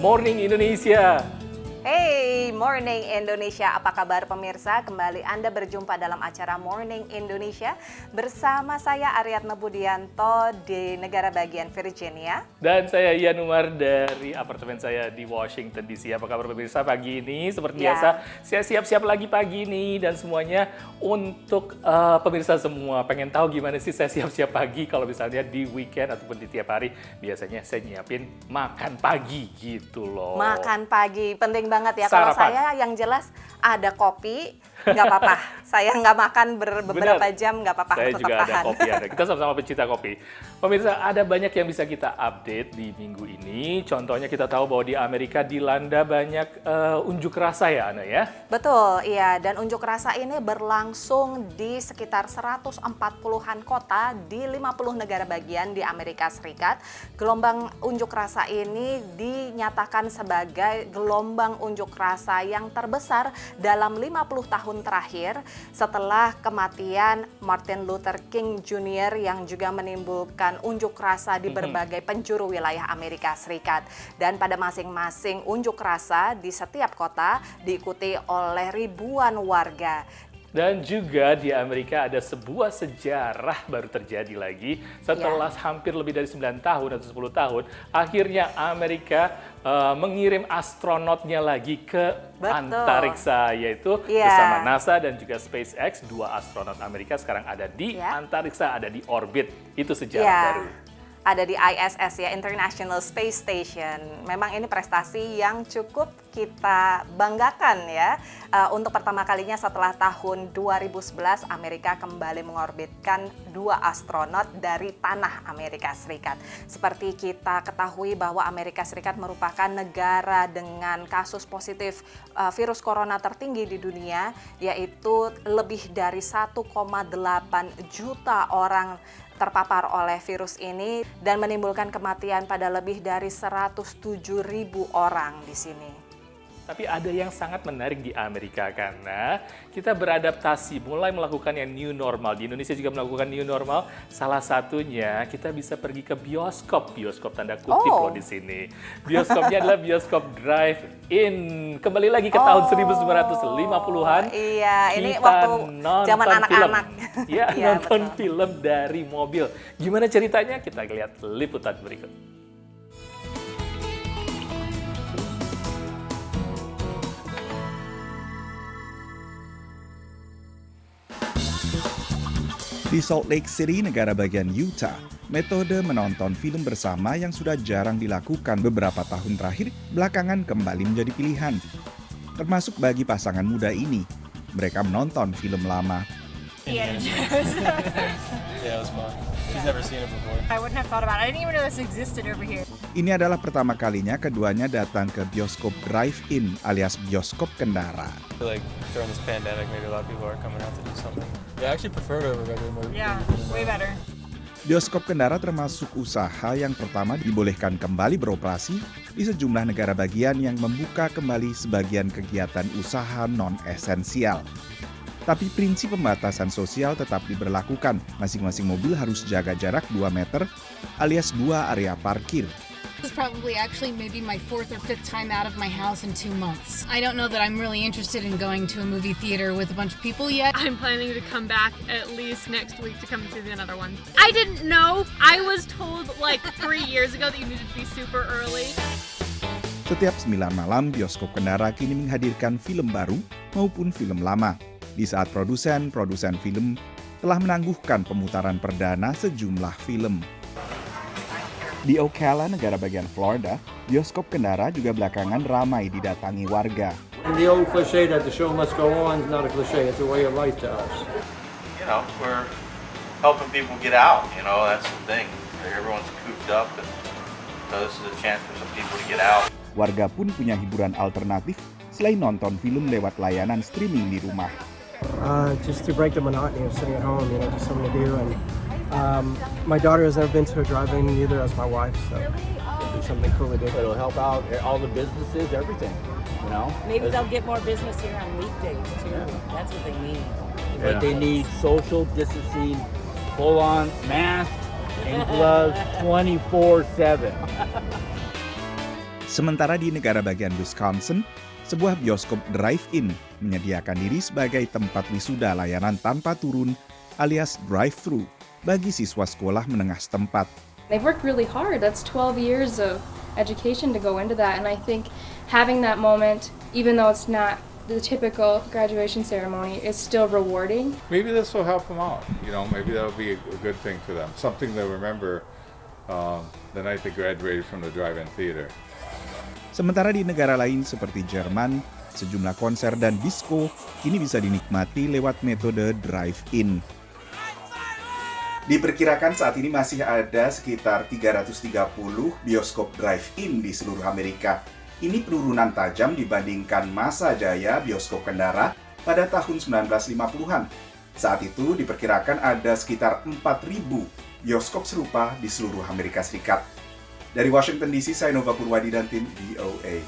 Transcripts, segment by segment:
Morning Indonesia. Hey, Morning Indonesia, apa kabar pemirsa? Kembali Anda berjumpa dalam acara Morning Indonesia bersama saya Aryatna Budianto di negara bagian Virginia. Dan saya Ian Umar dari apartemen saya di Washington DC. Apa kabar pemirsa pagi ini? Seperti biasa, saya siap-siap lagi pagi ini dan semuanya untuk pemirsa semua. Pengen tahu gimana sih saya siap-siap pagi kalau misalnya di weekend ataupun di tiap hari. Biasanya saya nyiapin makan pagi gitu loh. Makan pagi, penting banget ya. Sarapan. Kalau saya yang jelas ada kopi, nggak apa-apa. Saya nggak makan beberapa jam, nggak apa-apa. Saya tetap juga tahan. ada kopi. Kita sama-sama pecinta kopi. Pemirsa, ada banyak yang bisa kita update di minggu ini. Contohnya kita tahu bahwa di Amerika dilanda banyak unjuk rasa ya, Ana ya? Betul, iya. Dan unjuk rasa ini berlangsung di sekitar 140-an kota di 50 negara bagian di Amerika Serikat. Gelombang unjuk rasa ini dinyatakan sebagai gelombang unjuk rasa yang terbesar dalam 50 tahun terakhir setelah kematian Martin Luther King Jr. yang juga menimbulkan unjuk rasa di berbagai penjuru wilayah Amerika Serikat. Dan pada masing-masing unjuk rasa di setiap kota diikuti oleh ribuan warga. Dan juga di Amerika ada sebuah sejarah baru terjadi lagi setelah hampir lebih dari 9 tahun atau 10 tahun. Akhirnya Amerika mengirim astronotnya lagi ke antariksa, yaitu bersama NASA dan juga SpaceX. 2 astronot Amerika sekarang ada di antariksa, ada di orbit. Itu sejarah baru. Ada di ISS ya, International Space Station. Memang ini prestasi yang cukup kita banggakan ya. Untuk pertama kalinya setelah tahun 2011, Amerika kembali mengorbitkan 2 astronot dari tanah Amerika Serikat. Seperti kita ketahui bahwa Amerika Serikat merupakan negara dengan kasus positif virus corona tertinggi di dunia, yaitu lebih dari 1,8 juta orang terpapar oleh virus ini dan menimbulkan kematian pada lebih dari 107.000 orang di sini. Tapi ada yang sangat menarik di Amerika karena kita beradaptasi, mulai melakukan yang new normal. Di Indonesia juga melakukan new normal. Salah satunya kita bisa pergi ke bioskop tanda kutip loh di sini. Bioskopnya adalah bioskop drive-in. Kembali lagi ke tahun 1950-an. Iya, ini kita waktu zaman film. anak-anak. Ya, nonton film dari mobil. Gimana ceritanya? Kita lihat liputan berikut. Di Salt Lake City, negara bagian Utah, metode menonton film bersama yang sudah jarang dilakukan beberapa tahun terakhir belakangan kembali menjadi pilihan. Termasuk bagi pasangan muda ini, mereka menonton film lama. Yeah, it was fun. She's never seen it before. I wouldn't have thought about it. I didn't even know this existed over here. Ini adalah pertama kalinya keduanya datang ke bioskop drive-in alias bioskop kendara. Like during this pandemic, maybe a lot of people are coming out to do something. Yeah, I actually prefer it over regular movie. Yeah, way better. Bioskop kendara termasuk usaha yang pertama dibolehkan kembali beroperasi di sejumlah negara bagian yang membuka kembali sebagian kegiatan usaha non-esensial. Tapi prinsip pembatasan sosial tetap diberlakukan. Masing-masing mobil harus jaga jarak 2 meter alias 2 area parkir. This is probably actually maybe my 4th or 5th time out of my house in 2 months. I don't know that I'm really interested in going to a movie theater with a bunch of people yet. I'm planning to come back at least next week to come and see another one. I didn't know. I was told like 3 years ago that you needed to be super early. Setiap 9 malam, bioskop kendara kini menghadirkan film baru maupun film lama. Di saat produsen film telah menangguhkan pemutaran perdana sejumlah film. Di Ocala, negara bagian Florida, bioskop kendara juga belakangan ramai didatangi warga. And the old cliche that the show must go on is not a cliche, it's a way of life to us. You know, we're helping people get out, you know, that's the thing. Everyone's cooped up, and so this is a chance for some people to get out. Warga pun punya hiburan alternatif selain nonton film lewat layanan streaming di rumah. Just to break the monotony of sitting at home, you know, just something to do. And my daughter has never been to a drive-in, neither has my wife, so it'll be something cool to do. It'll help out all the businesses, everything, you know. Maybe they'll get more business here on weekdays too. That's what they need. But they need social distancing, full-on mask and gloves 24/7. Sementara di negara bagian Wisconsin, sebuah bioskop drive-in menyediakan diri sebagai tempat wisuda layanan tanpa turun alias drive-thru bagi siswa sekolah menengah setempat. They've worked really hard. That's 12 years of education to go into that. And I think having that moment, even though it's not the typical graduation ceremony, is still rewarding. Maybe this will help them out. Maybe that'll be a good thing for them. Something they'll remember the night they graduated from the drive-in theater. Sementara di negara lain seperti Jerman, sejumlah konser dan disko kini bisa dinikmati lewat metode drive-in. Diperkirakan saat ini masih ada sekitar 330 bioskop drive-in di seluruh Amerika. Ini penurunan tajam dibandingkan masa jaya bioskop kendara pada tahun 1950-an. Saat itu diperkirakan ada sekitar 4.000 bioskop serupa di seluruh Amerika Serikat. Dari Washington DC, saya Nova Purwadi dan tim VOA.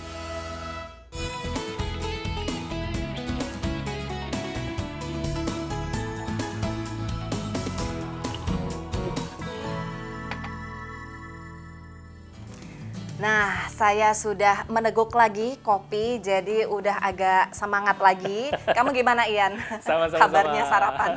Nah, saya sudah meneguk lagi kopi, jadi udah agak semangat lagi. Kamu gimana, Ian? Sama-sama. Kabarnya sarapan?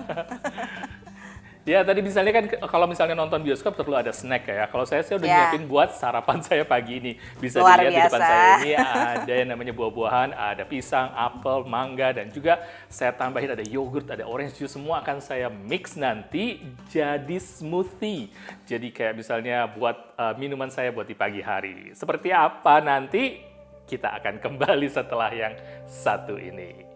Ya, tadi misalnya kan kalau misalnya nonton bioskop perlu ada snack ya. Kalau saya udah nyiapin buat sarapan saya pagi ini. Bisa luar dilihat biasa. Di depan saya ini ada yang namanya buah-buahan, ada pisang, apel, mangga, dan juga saya tambahin ada yogurt, ada orange juice. Semua akan saya mix nanti jadi smoothie. Jadi kayak misalnya buat minuman saya buat di pagi hari. Seperti apa nanti? Kita akan kembali setelah yang satu ini.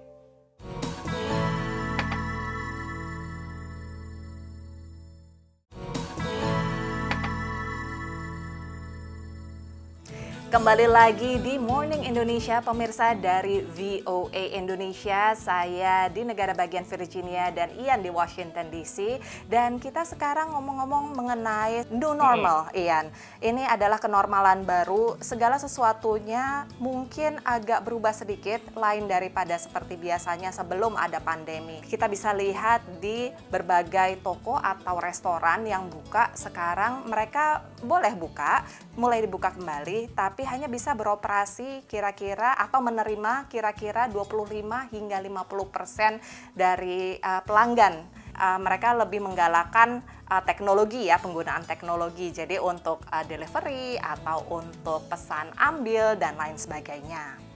Kembali lagi di Morning Indonesia, pemirsa dari VOA Indonesia. Saya di negara bagian Virginia dan Ian di Washington DC. Dan kita sekarang ngomong-ngomong mengenai new normal, Ian. Ini adalah kenormalan baru, segala sesuatunya mungkin agak berubah sedikit, lain daripada seperti biasanya sebelum ada pandemi. Kita bisa lihat di berbagai toko atau restoran yang buka sekarang, mereka boleh buka, mulai dibuka kembali, tapi hanya bisa beroperasi kira-kira atau menerima kira-kira 25 hingga 50% dari pelanggan. Mereka lebih menggalakkan teknologi ya, penggunaan teknologi. Jadi untuk delivery atau untuk pesan ambil dan lain sebagainya.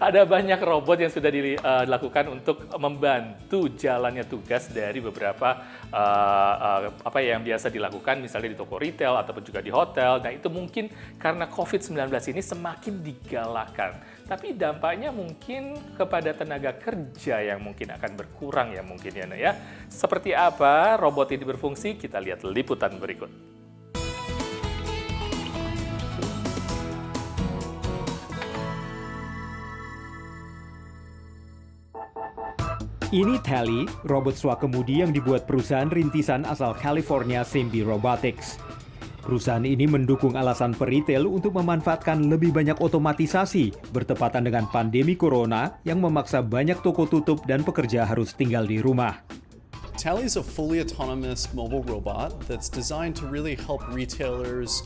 Ada banyak robot yang sudah dilakukan untuk membantu jalannya tugas dari beberapa apa yang biasa dilakukan misalnya di toko retail ataupun juga di hotel. Nah, itu mungkin karena COVID-19 ini semakin digalakan. Tapi dampaknya mungkin kepada tenaga kerja yang mungkin akan berkurang ya mungkin ya. Seperti apa robot ini berfungsi? Kita lihat liputan berikut. Ini Tally, robot swakemudi yang dibuat perusahaan rintisan asal California, Simbi Robotics. Perusahaan ini mendukung alasan peritel untuk memanfaatkan lebih banyak otomatisasi bertepatan dengan pandemi corona yang memaksa banyak toko tutup dan pekerja harus tinggal di rumah. Tally is a fully autonomous mobile robot that's designed to really help retailers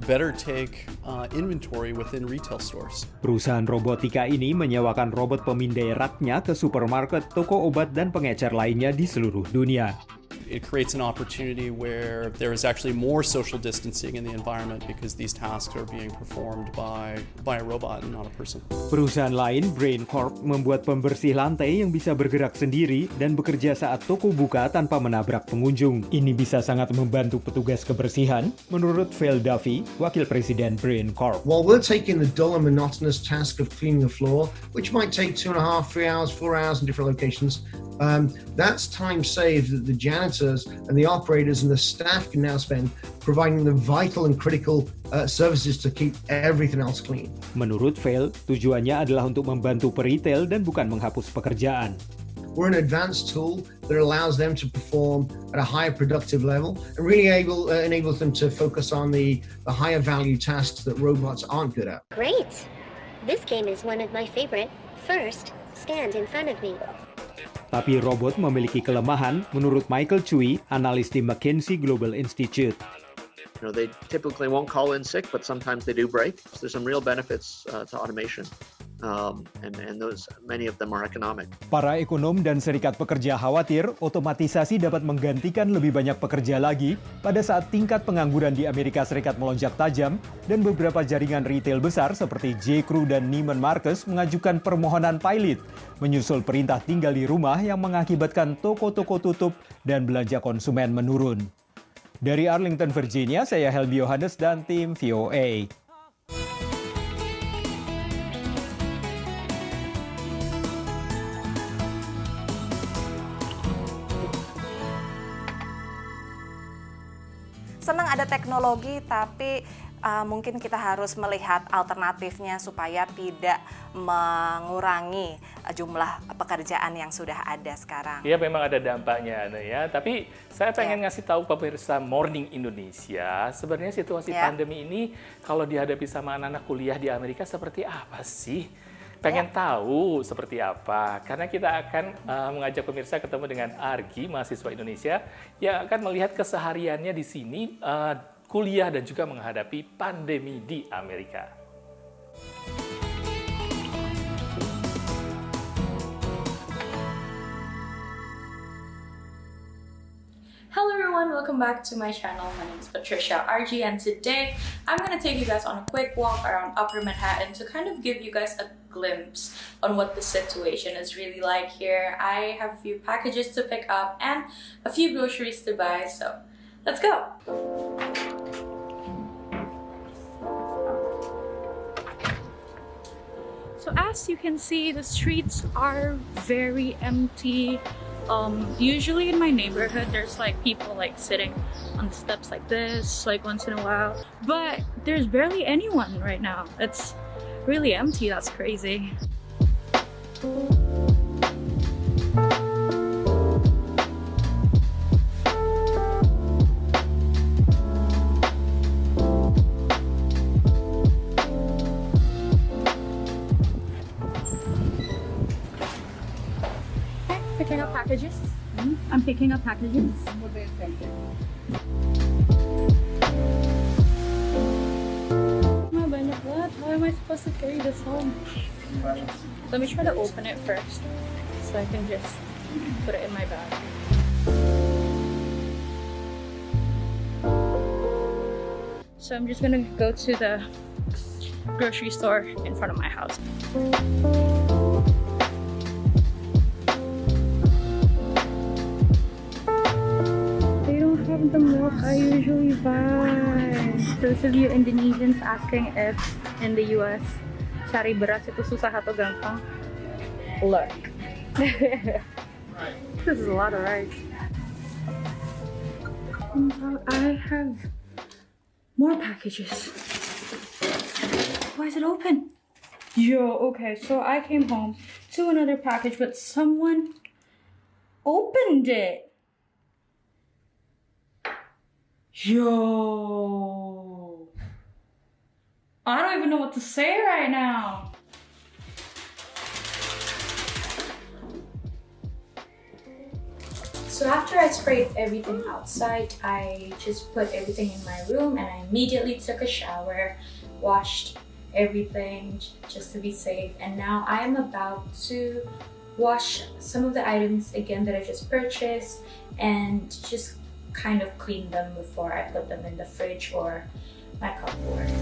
better take inventory within retail stores. Perusahaan robotika ini menyewakan robot pemindai raknya ke supermarket, toko obat, dan pengecer lainnya di seluruh dunia. It creates an opportunity where there is actually more social distancing in the environment because these tasks are being performed by a robot and not a person. Perusahaan lain, Brain Corp, membuat pembersih lantai yang bisa bergerak sendiri dan bekerja saat toko buka tanpa menabrak pengunjung. Ini bisa sangat membantu petugas kebersihan, menurut Phil Duffy, Wakil Presiden Brain Corp. While we're taking the dull and monotonous task of cleaning the floor, which might take 2.5, 3 hours, 4 hours in different locations, that's time saved that the janitors and the operators and the staff can now spend providing the vital and critical services to keep everything else clean. Menurut Phil, tujuannya adalah untuk membantu peritel dan bukan menghapus pekerjaan. We're an advanced tool that allows them to perform at a higher productive level and really enables them to focus on the higher value tasks that robots aren't good at. Great! This game is one of my favorite. First, stand in front of me. Tapi robot memiliki kelemahan, menurut Michael Cui, analis di McKinsey Global Institute. They typically won't call in sick, but sometimes they do break. So there's some real benefits to automation, and those many of them are economic. Para ekonom dan serikat pekerja khawatir otomatisasi dapat menggantikan lebih banyak pekerja lagi pada saat tingkat pengangguran di Amerika Serikat melonjak tajam dan beberapa jaringan retail besar seperti J.Crew dan Neiman Marcus mengajukan permohonan pilot menyusul perintah tinggal di rumah yang mengakibatkan toko-toko tutup dan belanja konsumen menurun. Dari Arlington, Virginia, saya Helmi Yohanes dan tim VOA. Senang ada teknologi, tapi mungkin kita harus melihat alternatifnya supaya tidak mengurangi jumlah pekerjaan yang sudah ada sekarang. Iya, memang ada dampaknya, ya. Tapi saya pengen ngasih tahu pemirsa Morning Indonesia, sebenarnya situasi pandemi ini kalau dihadapi sama anak-anak kuliah di Amerika seperti apa sih? Pengen tahu seperti apa? Karena kita akan mengajak pemirsa ketemu dengan Argi, mahasiswa Indonesia, yang akan melihat kesehariannya di sini, kuliah dan juga menghadapi pandemi di Amerika. Hello everyone, welcome back to my channel. My name is Patricia RG, and today I'm going to take you guys on a quick walk around Upper Manhattan to kind of give you guys a glimpse on what the situation is really like here. I have a few packages to pick up and a few groceries to buy, so let's go! So as you can see, the streets are very empty. Usually in my neighborhood, there's like people like sitting on the steps like this, like once in a while. But there's barely anyone right now. It's really empty. That's crazy. Picking up packages. I'm picking up packages. What do you think? Banyak banget. How am I supposed to carry this home? Let me try to open it first, so I can just put it in my bag. So I'm just gonna go to the grocery store in front of my house. The milk I usually buy. Those of you Indonesians asking if in the US cari beras itu susah atau gampang, look. This is a lot of rice. And now I have more packages. Why is it open? Yo, okay, so I came home to another package, but someone opened it. Yo, I don't even know what to say right now. So after I sprayed everything outside, I just put everything in my room and I immediately took a shower, washed everything just to be safe. And now I'm about to wash some of the items again that I just purchased and just kind of clean them before I put them in the fridge or my cupboards.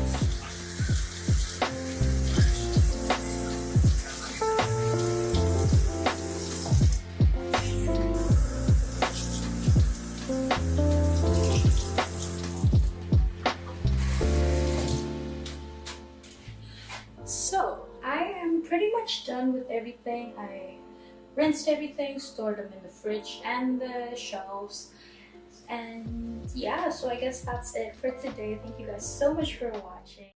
So I am pretty much done with everything. I rinsed everything, stored them in the fridge and the shelves. And yeah, so I guess that's it for today. Thank you guys so much for watching.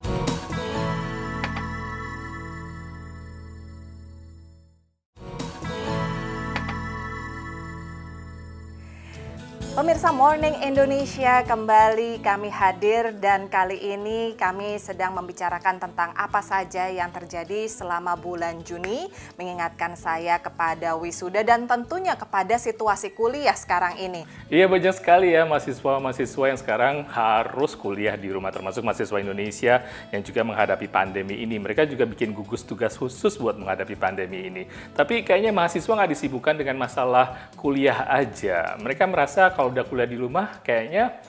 Pemirsa Morning Indonesia, kembali kami hadir dan kali ini kami sedang membicarakan tentang apa saja yang terjadi selama bulan Juni, mengingatkan saya kepada wisuda dan tentunya kepada situasi kuliah sekarang ini. Iya, banyak sekali ya mahasiswa-mahasiswa yang sekarang harus kuliah di rumah, termasuk mahasiswa Indonesia yang juga menghadapi pandemi ini. Mereka juga bikin gugus tugas khusus buat menghadapi pandemi ini. Tapi kayaknya mahasiswa nggak disibukkan dengan masalah kuliah aja. Mereka merasa kalau udah kuliah di rumah, kayaknya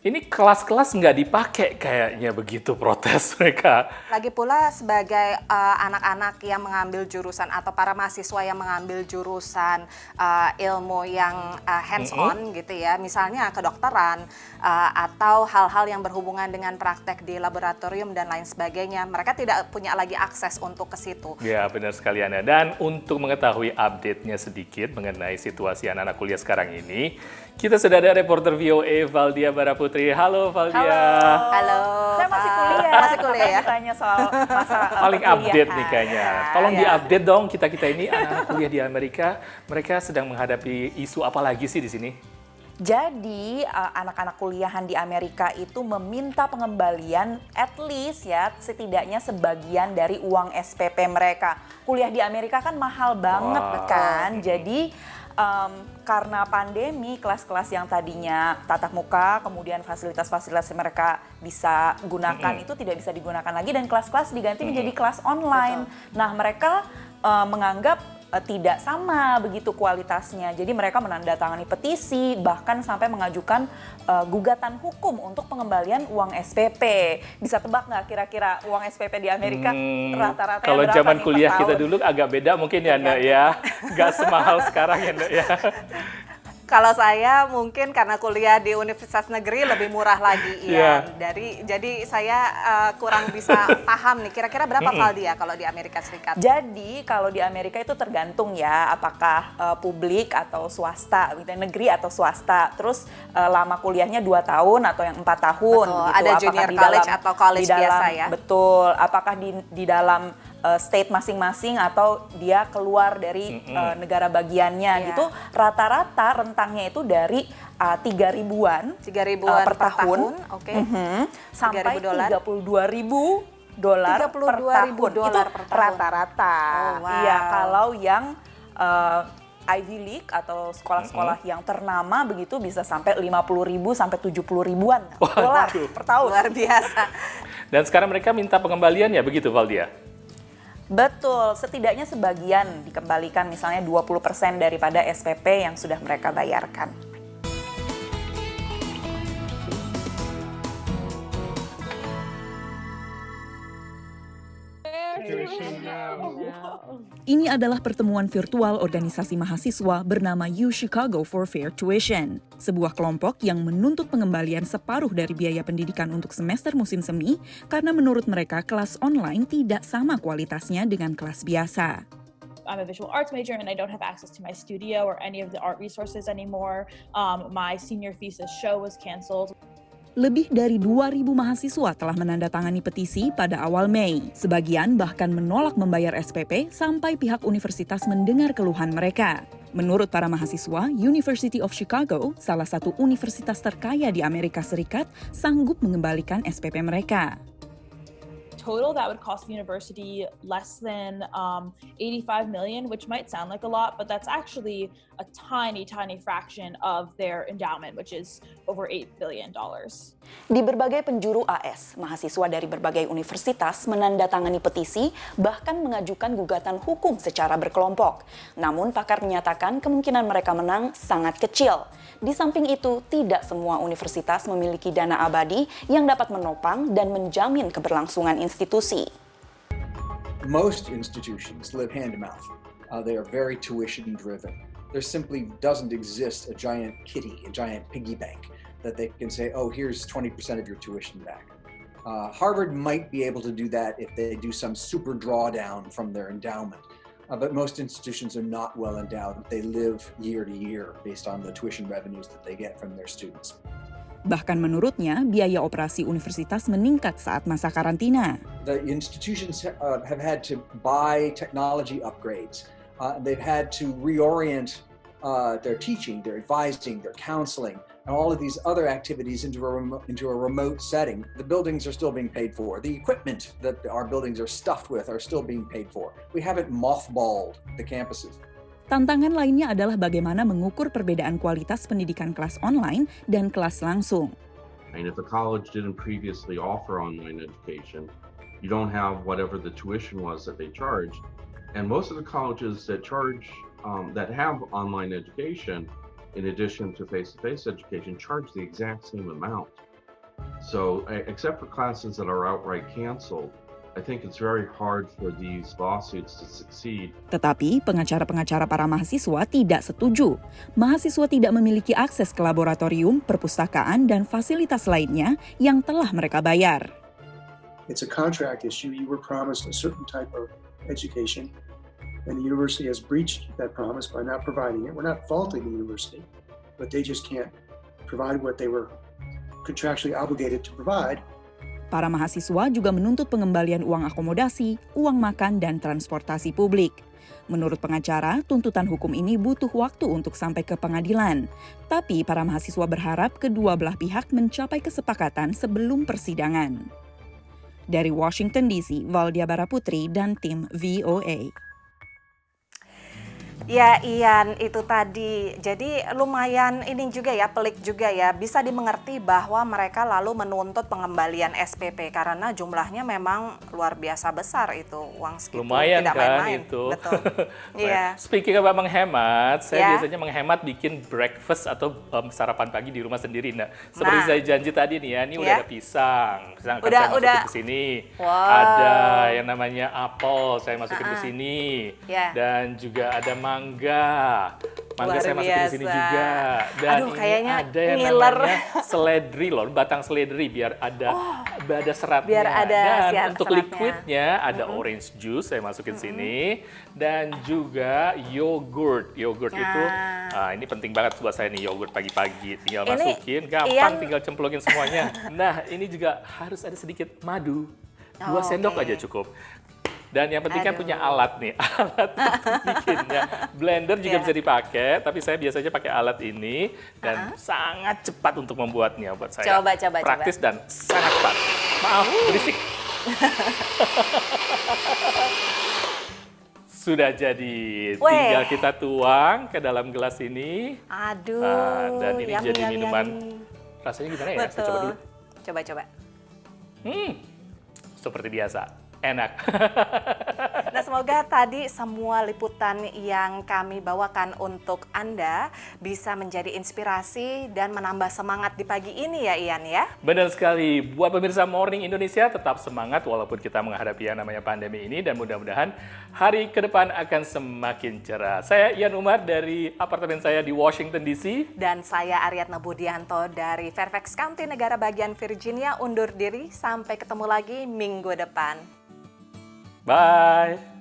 ini kelas-kelas nggak dipakai kayaknya, begitu protes mereka. Lagi pula sebagai anak-anak yang mengambil jurusan atau para mahasiswa yang mengambil jurusan ilmu yang hands-on gitu ya, misalnya kedokteran atau hal-hal yang berhubungan dengan praktek di laboratorium dan lain sebagainya, mereka tidak punya lagi akses untuk ke situ. Ya, benar sekali Anda. Dan untuk mengetahui update-nya sedikit mengenai situasi anak-anak kuliah sekarang ini, kita sudah ada reporter VOA Valdia Baraputri. Halo Valdia. Halo. Saya masih kuliah. Masih kuliah ya? Ditanya soal masa paling update nih kayaknya. Tolong Ya. diupdate dong kita ini anak-anak kuliah di Amerika. Mereka sedang menghadapi isu apa lagi sih di sini? Jadi anak-anak kuliahan di Amerika itu meminta pengembalian at least ya setidaknya sebagian dari uang SPP mereka. Kuliah di Amerika kan mahal banget kan. Jadi karena pandemi, kelas-kelas yang tadinya tatap muka, kemudian fasilitas-fasilitas yang mereka bisa gunakan itu tidak bisa digunakan lagi dan kelas-kelas diganti menjadi kelas online. Nah, mereka menganggap tidak sama begitu kualitasnya. Jadi mereka menandatangani petisi, bahkan sampai mengajukan gugatan hukum untuk pengembalian uang SPP. Bisa tebak nggak kira-kira uang SPP di Amerika rata-rata Kalau berapa zaman nih kuliah per kita tahun? dulu agak beda mungkin ya Nda ya. Nggak semahal sekarang ya Nda ya. Kalau saya mungkin karena kuliah di universitas negeri lebih murah lagi ya. Jadi saya kurang bisa paham nih kira-kira berapa Valdia kalau di Amerika Serikat. Jadi kalau di Amerika itu tergantung ya apakah publik atau swasta, negeri atau swasta. Terus lama kuliahnya 2 tahun atau yang 4 tahun. Betul, gitu. ada junior college atau college biasa ya. Betul, apakah di dalam state masing-masing atau dia keluar dari negara bagiannya gitu. Rata-rata rentangnya itu dari 3.000-an per tahun, sampai $32.000 per tahun. Itu rata-rata. Iya, kalau yang Ivy League atau sekolah-sekolah yang ternama begitu bisa sampai 50.000 sampai 70.000-an dolar per tahun. Luar biasa. Dan sekarang mereka minta pengembalian ya begitu Valdia? Betul, setidaknya sebagian dikembalikan, misalnya 20% daripada SPP yang sudah mereka bayarkan. Ini adalah pertemuan virtual organisasi mahasiswa bernama U Chicago for Fair Tuition, sebuah kelompok yang menuntut pengembalian separuh dari biaya pendidikan untuk semester musim semi karena menurut mereka kelas online tidak sama kualitasnya dengan kelas biasa. I'm a visual arts major and I don't have access to my studio or any of the art resources anymore. My senior thesis show was canceled. Lebih dari 2.000 mahasiswa telah menandatangani petisi pada awal Mei. Sebagian bahkan menolak membayar SPP sampai pihak universitas mendengar keluhan mereka. Menurut para mahasiswa, University of Chicago, salah satu universitas terkaya di Amerika Serikat, sanggup mengembalikan SPP mereka. Total, that would cost the university less than $85 million, which might sound like a lot, but that's actually a tiny fraction of their endowment, which is over $8 billion. Di berbagai penjuru AS, mahasiswa dari berbagai universitas menandatangani petisi, bahkan mengajukan gugatan hukum secara berkelompok. Namun pakar menyatakan kemungkinan mereka menang sangat kecil. Di samping itu, tidak semua universitas memiliki dana abadi yang dapat menopang dan menjamin keberlangsungan institusi. Most institutions live hand to mouth. They are very tuition driven. There simply doesn't exist a giant kitty, a giant piggy bank that they can say, oh, here's 20% of your tuition back. Harvard might be able to do that if they do some super drawdown from their endowment. But most institutions are not well endowed. They live year to year based on the tuition revenues that they get from their students. Bahkan menurutnya, biaya operasi universitas meningkat saat masa karantina. The institutions have had to buy technology upgrades. They've had to reorient their teaching, their advising, their counseling, and all of these other activities into a remote setting. The buildings are still being paid for. The equipment that our buildings are stuffed with are still being paid for. We haven't mothballed the campuses. Tantangan lainnya adalah bagaimana mengukur perbedaan kualitas pendidikan kelas online dan kelas langsung. And if a college didn't previously offer online education, you don't have whatever the tuition was that they charged. And most of the colleges that charge, that have online education, in addition to face-to-face education, charge the exact same amount. So, except for classes that are outright canceled, I think it's very hard for these lawsuits to succeed. Tetapi pengacara-pengacara para mahasiswa tidak setuju. Mahasiswa tidak memiliki akses ke laboratorium, perpustakaan, dan fasilitas lainnya yang telah mereka bayar. It's a contract issue. You were promised a certain type of education, and the university has breached that promise by not providing it. We're not faulting the university, but they just can't provide what they were contractually obligated to provide. Para mahasiswa juga menuntut pengembalian uang akomodasi, uang makan, dan transportasi publik. Menurut pengacara, tuntutan hukum ini butuh waktu untuk sampai ke pengadilan. Tapi para mahasiswa berharap kedua belah pihak mencapai kesepakatan sebelum persidangan. Dari Washington DC, Valdia Baraputri dan tim VOA. Ya Ian, itu tadi. Jadi lumayan ini juga ya, pelik juga ya. Bisa dimengerti bahwa mereka lalu menuntut pengembalian SPP karena jumlahnya memang luar biasa besar itu. Uang segitu lumayan tidak kan main-main. itu. Betul. Iya. Speaking about menghemat, saya biasanya menghemat bikin breakfast atau sarapan pagi di rumah sendiri. Nah, seperti saya janji tadi nih ya, ini udah ada pisang. Pisang akan saya masukin ke sini. Wow. Ada yang namanya apel, saya masukin ke sini. Dan juga ada mangga saya masukin di sini juga. Dan aduh, kayaknya ada yang namanya seledri loh, batang seledri biar ada seratnya. Biar ada dan untuk seratnya. liquidnya ada orange juice saya masukin sini dan juga yogurt. Yogurt itu ini penting banget buat saya nih, yogurt pagi-pagi. Tinggal masukin, gampang tinggal cemplungin semuanya. Nah, ini juga harus ada sedikit madu. 2 sendok aja cukup. Dan yang penting kan punya alat nih, alat bikinnya. Blender juga bisa dipakai, tapi saya biasanya pakai alat ini dan sangat cepat untuk membuatnya buat saya. Coba. Praktis dan sangat cepat. Maaf, berisik. Sudah jadi, tinggal kita tuang ke dalam gelas ini. Aduh, dan ini jadi minuman. Rasanya gimana ya? Saya coba dulu. Coba. Seperti biasa. Enak. Nah, semoga tadi semua liputan yang kami bawakan untuk Anda bisa menjadi inspirasi dan menambah semangat di pagi ini ya Ian ya. Benar sekali. Buat pemirsa Morning Indonesia tetap semangat walaupun kita menghadapi yang namanya pandemi ini dan mudah-mudahan hari ke depan akan semakin cerah. Saya Ian Umar dari apartemen saya di Washington DC. Dan saya Aryatna Budianto dari Fairfax County, negara bagian Virginia, undur diri. Sampai ketemu lagi minggu depan. Bye.